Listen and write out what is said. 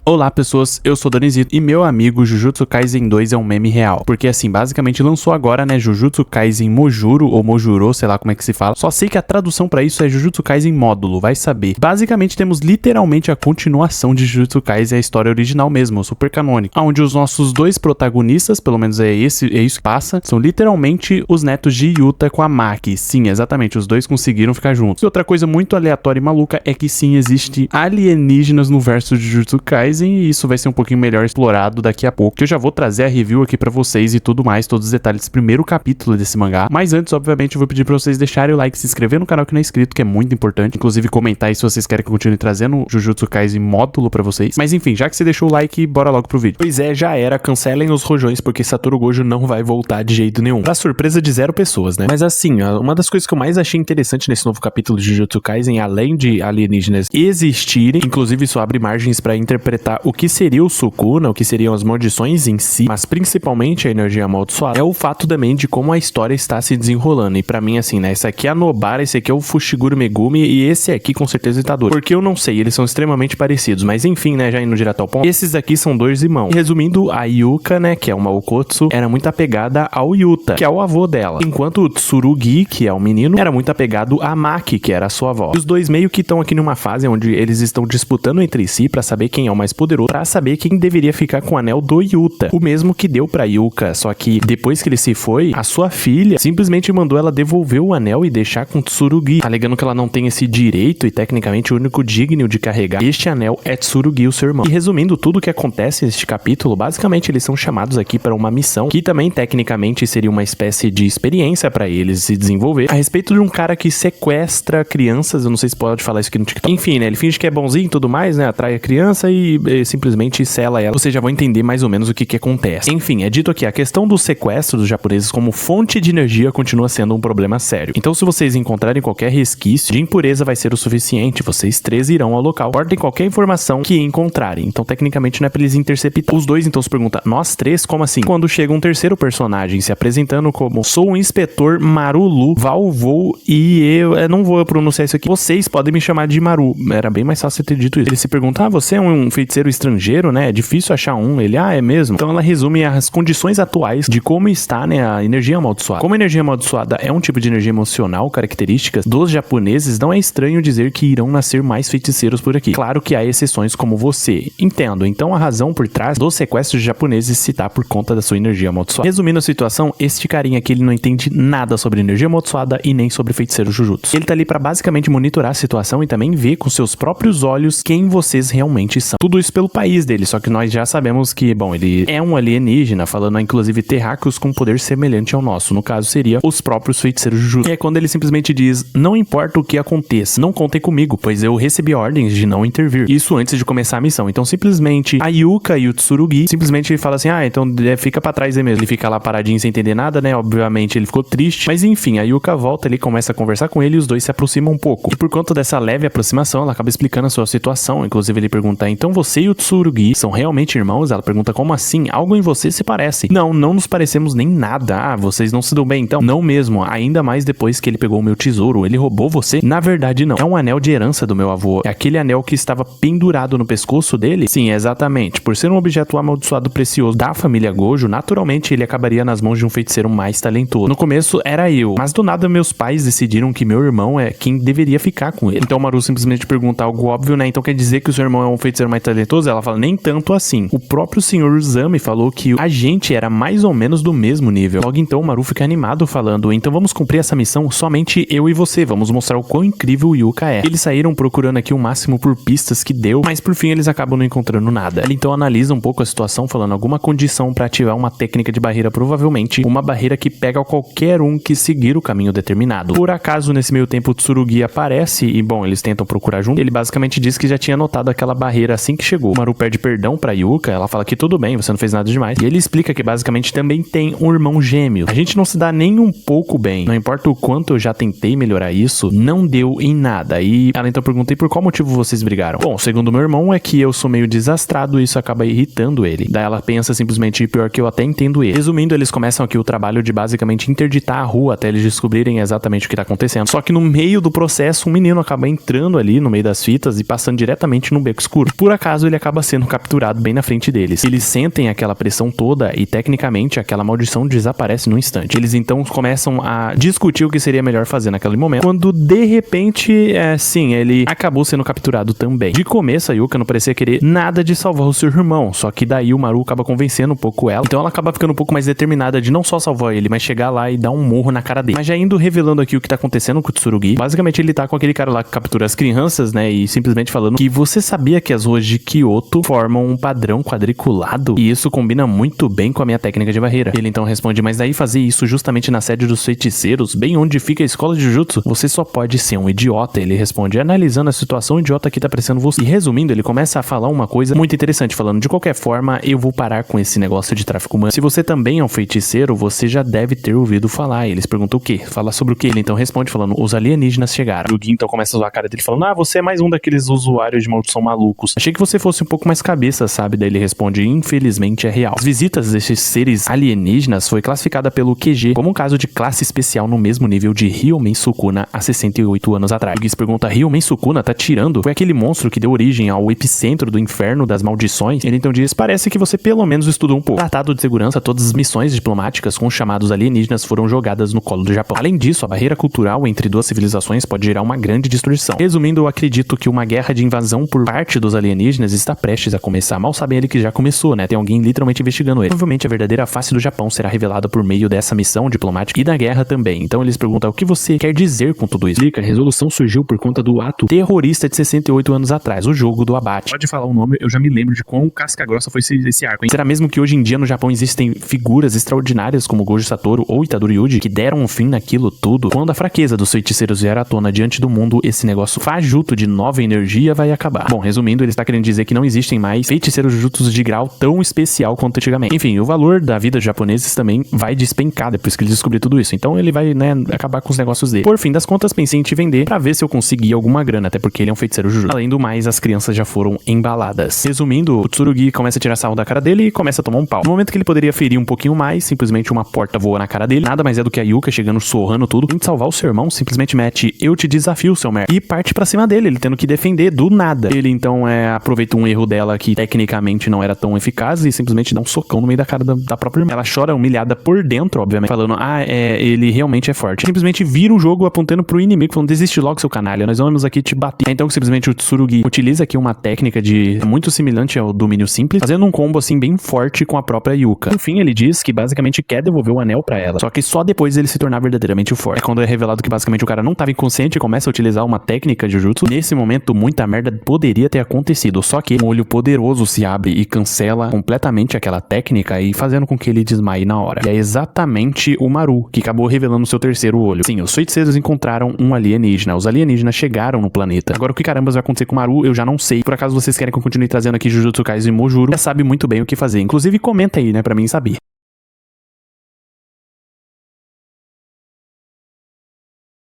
Olá pessoas, eu sou Danizito e meu amigo Jujutsu Kaisen 2 é um meme real. Porque assim, basicamente lançou agora, né, Jujutsu Kaisen Mojuro ou Mojuro, sei lá como é que se fala. Só sei que a tradução pra isso é Jujutsu Kaisen Módulo, vai saber. Basicamente temos literalmente a continuação de Jujutsu Kaisen, a história original mesmo, super canônica. Onde os nossos dois protagonistas, pelo menos é isso que passa, são literalmente os netos de Yuta com a Maki. Sim, exatamente, os dois conseguiram ficar juntos. E outra coisa muito aleatória e maluca é que sim, existe alienígenas no verso de Jujutsu Kaisen. E isso vai ser um pouquinho melhor explorado daqui a pouco, que eu já vou trazer a review aqui pra vocês e tudo mais, todos os detalhes desse primeiro capítulo desse mangá. Mas antes, obviamente, eu vou pedir pra vocês deixarem o like, se inscrever no canal que não é inscrito, que é muito importante, inclusive comentar aí se vocês querem que eu continue trazendo Jujutsu Kaisen módulo pra vocês. Mas enfim, já que você deixou o like, bora logo pro vídeo. Pois é, já era, cancelem os rojões, porque Satoru Gojo não vai voltar de jeito nenhum. Pra surpresa de 0 pessoas, né? Mas assim, uma das coisas que eu mais achei interessante nesse novo capítulo de Jujutsu Kaisen, além de alienígenas existirem, inclusive isso abre margens pra interpretar o que seria o Sukuna, o que seriam as maldições em si, mas principalmente a energia amaldiçoada, é o fato também de como a história está se desenrolando. E pra mim, assim, né, esse aqui é a Nobara, esse aqui é o Fushiguro Megumi, e esse aqui com certeza é Itadori. Porque eu não sei, eles são extremamente parecidos, mas enfim, né, já indo direto ao ponto, esses aqui são dois irmãos. E resumindo, a Yuka, né, que é uma Okotsu, era muito apegada ao Yuta, que é o avô dela, enquanto o Tsurugi, que é o menino, era muito apegado a Maki, que era a sua avó. E os dois meio que estão aqui numa fase onde eles estão disputando entre si pra saber quem é o mais poderoso, pra saber quem deveria ficar com o anel do Yuta, o mesmo que deu pra Yuka, só que depois que ele se foi, a sua filha simplesmente mandou ela devolver o anel e deixar com Tsurugi, alegando que ela não tem esse direito e tecnicamente o único digno de carregar este anel é Tsurugi, o seu irmão. E resumindo tudo o que acontece neste capítulo, basicamente eles são chamados aqui para uma missão que também tecnicamente seria uma espécie de experiência pra eles se desenvolver, a respeito de um cara que sequestra crianças, eu não sei se pode falar isso aqui no TikTok. Enfim, né, ele finge que é bonzinho e tudo mais, né, atrai a criança e simplesmente sela ela. Vocês já vão entender mais ou menos o que acontece. Enfim, é dito aqui, a questão do sequestro dos japoneses como fonte de energia continua sendo um problema sério. Então, se vocês encontrarem qualquer resquício de impureza, vai ser o suficiente. Vocês 3 irão ao local, portem qualquer informação que encontrarem. Então, tecnicamente, não é pra eles interceptar. Os dois, então, se perguntam, nós 3? Como assim? Quando chega um terceiro personagem se apresentando como, sou o inspetor Marulu Valvou e eu não vou pronunciar isso aqui. Vocês podem me chamar de Maru. Era bem mais fácil ter dito isso. Ele se pergunta, você é um feiticeiro estrangeiro, né? É difícil achar um. Ele, é mesmo? Então ela resume as condições atuais de como está, né, a energia amaldiçoada. Como a energia amaldiçoada é um tipo de energia emocional, características dos japoneses, não é estranho dizer que irão nascer mais feiticeiros por aqui. Claro que há exceções como você. Entendo. Então a razão por trás dos sequestros japoneses se dá por conta da sua energia amaldiçoada. Resumindo a situação, este carinha aqui, ele não entende nada sobre energia amaldiçoada e nem sobre feiticeiro Jujutsu. Ele tá ali pra basicamente monitorar a situação e também ver com seus próprios olhos quem vocês realmente são. Tudo isso pelo país dele, só que nós já sabemos que, bom, ele é um alienígena, falando inclusive terráqueos com poder semelhante ao nosso. No caso, seria os próprios feiticeiros Jujutsu. E é quando ele simplesmente diz, não importa o que aconteça, não contem comigo, pois eu recebi ordens de não intervir. Isso antes de começar a missão. Então, simplesmente, a Yuka e o Tsurugi, simplesmente ele fala assim, então fica pra trás aí mesmo. Ele fica lá paradinho sem entender nada, né? Obviamente, ele ficou triste. Mas enfim, a Yuka volta, ele começa a conversar com ele e os dois se aproximam um pouco. E por conta dessa leve aproximação, ela acaba explicando a sua situação. Inclusive, ele pergunta, então você e o Tsurugi são realmente irmãos? Ela pergunta, como assim? Algo em você se parece. Não nos parecemos nem nada. Vocês não se dão bem então? Não mesmo, ainda mais depois que ele pegou o meu tesouro. Ele roubou você? Na verdade não, é um anel de herança do meu avô. É aquele anel que estava pendurado no pescoço dele? Sim, exatamente. Por ser um objeto amaldiçoado precioso da família Gojo, naturalmente ele acabaria nas mãos de um feiticeiro mais talentoso. No começo era eu, mas do nada meus pais decidiram que meu irmão é quem deveria ficar com ele. Então Maru simplesmente pergunta algo óbvio, né? Então quer dizer que o seu irmão é um feiticeiro mais talentoso? Ela fala, nem tanto assim. O próprio senhor Uzami falou que a gente era mais ou menos do mesmo nível. Logo então o Maru fica animado falando, então vamos cumprir essa missão somente eu e você, vamos mostrar o quão incrível o Yuka é. Eles saíram procurando aqui o máximo por pistas que deu, mas por fim eles acabam não encontrando nada. Ele então analisa um pouco a situação, falando alguma condição para ativar uma técnica de barreira, provavelmente uma barreira que pega qualquer um que seguir o caminho determinado. Por acaso nesse meio tempo o Tsurugi aparece e bom, eles tentam procurar junto. Ele basicamente diz que já tinha notado aquela barreira assim que chegou. O Maru pede perdão pra Yuka, ela fala que tudo bem, você não fez nada demais. E ele explica que basicamente também tem um irmão gêmeo. A gente não se dá nem um pouco bem. Não importa o quanto eu já tentei melhorar isso, não deu em nada. E ela então pergunta, e por qual motivo vocês brigaram? Bom, segundo meu irmão, é que eu sou meio desastrado e isso acaba irritando ele. Daí ela pensa simplesmente, pior que eu até entendo ele. Resumindo, eles começam aqui o trabalho de basicamente interditar a rua até eles descobrirem exatamente o que tá acontecendo. Só que no meio do processo, um menino acaba entrando ali no meio das fitas e passando diretamente num beco escuro. Por acaso, caso, ele acaba sendo capturado bem na frente deles. Eles sentem aquela pressão toda e, tecnicamente, aquela maldição desaparece no instante. Eles, então, começam a discutir o que seria melhor fazer naquele momento, quando, de repente, sim, ele acabou sendo capturado também. De começo, a Yuka não parecia querer nada de salvar o seu irmão, só que daí o Maru acaba convencendo um pouco ela, então ela acaba ficando um pouco mais determinada de não só salvar ele, mas chegar lá e dar um murro na cara dele. Mas já indo revelando aqui o que tá acontecendo com o Tsurugi, basicamente ele tá com aquele cara lá que captura as crianças, né, e simplesmente falando que você sabia que as ruas de Kyoto formam um padrão quadriculado? E isso combina muito bem com a minha técnica de barreira. Ele então responde, mas daí fazer isso justamente na sede dos feiticeiros, bem onde fica a escola de Jujutsu, você só pode ser um idiota. Ele responde, analisando a situação, idiota que tá parecendo você. E resumindo, ele começa a falar uma coisa muito interessante, falando, de qualquer forma, eu vou parar com esse negócio de tráfico humano. Se você também é um feiticeiro, você já deve ter ouvido falar. E eles perguntam o quê? Fala sobre o quê? Ele então responde falando, os alienígenas chegaram. O Gui então começa a zoar a cara dele falando, você é mais um daqueles usuários de maldição malucos. Achei que você fosse um pouco mais cabeça, sabe? Daí ele responde, infelizmente é real. As visitas desses seres alienígenas foi classificada pelo QG como um caso de classe especial no mesmo nível de Ryomen Sukuna há 68 anos atrás. O Gui se pergunta, Ryomen Sukuna tá tirando? Foi aquele monstro que deu origem ao epicentro do inferno das maldições? Ele então diz, parece que você pelo menos estudou um pouco. Tratado de segurança, todas as missões diplomáticas com os chamados alienígenas foram jogadas no colo do Japão. Além disso, a barreira cultural entre duas civilizações pode gerar uma grande destruição. Resumindo, eu acredito que uma guerra de invasão por parte dos alienígenas está prestes a começar. Mal sabem ele que já começou, né? Tem alguém literalmente investigando ele. Provavelmente a verdadeira face do Japão será revelada por meio dessa missão diplomática e da guerra também. Então eles perguntam, o que você quer dizer com tudo isso? Explica, a resolução surgiu por conta do ato terrorista de 68 anos atrás, o jogo do abate. Pode falar o nome, eu já me lembro de quão casca-grossa foi esse arco, hein? Será mesmo que hoje em dia no Japão existem figuras extraordinárias como Gojo Satoru ou Itadori Yuji que deram um fim naquilo tudo? Quando a fraqueza dos feiticeiros vier à tona diante do mundo, esse negócio fajuto de nova energia vai acabar. Bom, resumindo, ele está querendo dizer que não existem mais feiticeiros jutsus de grau tão especial quanto antigamente. Enfim, o valor da vida dos japoneses também vai despencar depois que ele descobrir tudo isso. Então ele vai, né, acabar com os negócios dele. Por fim das contas, pensei em te vender pra ver se eu conseguia alguma grana, até porque ele é um feiticeiro jujutsu. Além do mais, as crianças já foram embaladas. Resumindo, o Tsurugi começa a tirar sarro da cara dele e começa a tomar um pau. No momento que ele poderia ferir um pouquinho mais, simplesmente uma porta voa na cara dele. Nada mais é do que a Yuka chegando sorrando tudo. Em salvar o seu irmão, simplesmente mete, eu te desafio, seu merda. E parte pra cima dele, ele tendo que defender do nada. Ele então aproveita um erro dela que tecnicamente não era tão eficaz e simplesmente dá um socão no meio da cara da própria irmã. Ela chora humilhada por dentro, obviamente, falando, ele realmente é forte. Simplesmente vira o jogo apontando pro inimigo, falando, desiste logo, seu canalha, nós vamos aqui te bater. Então, simplesmente o Tsurugi utiliza aqui uma técnica muito semelhante ao domínio simples, fazendo um combo assim bem forte com a própria Yuka. No fim, ele diz que basicamente quer devolver o anel pra ela, só que só depois ele se tornar verdadeiramente forte. É quando é revelado que basicamente o cara não tava inconsciente e começa a utilizar uma técnica de jutsu. Nesse momento, muita merda poderia ter acontecido, só que um olho poderoso se abre e cancela completamente aquela técnica e fazendo com que ele desmaie na hora. E é exatamente o Maru que acabou revelando seu terceiro olho. Sim, os feiticeiros encontraram um alienígena. Os alienígenas chegaram no planeta. Agora, o que carambas vai acontecer com o Maru, eu já não sei. Por acaso vocês querem que eu continue trazendo aqui Jujutsu Kaisen Mojuro, já sabe muito bem o que fazer. Inclusive, comenta aí, né, pra mim saber.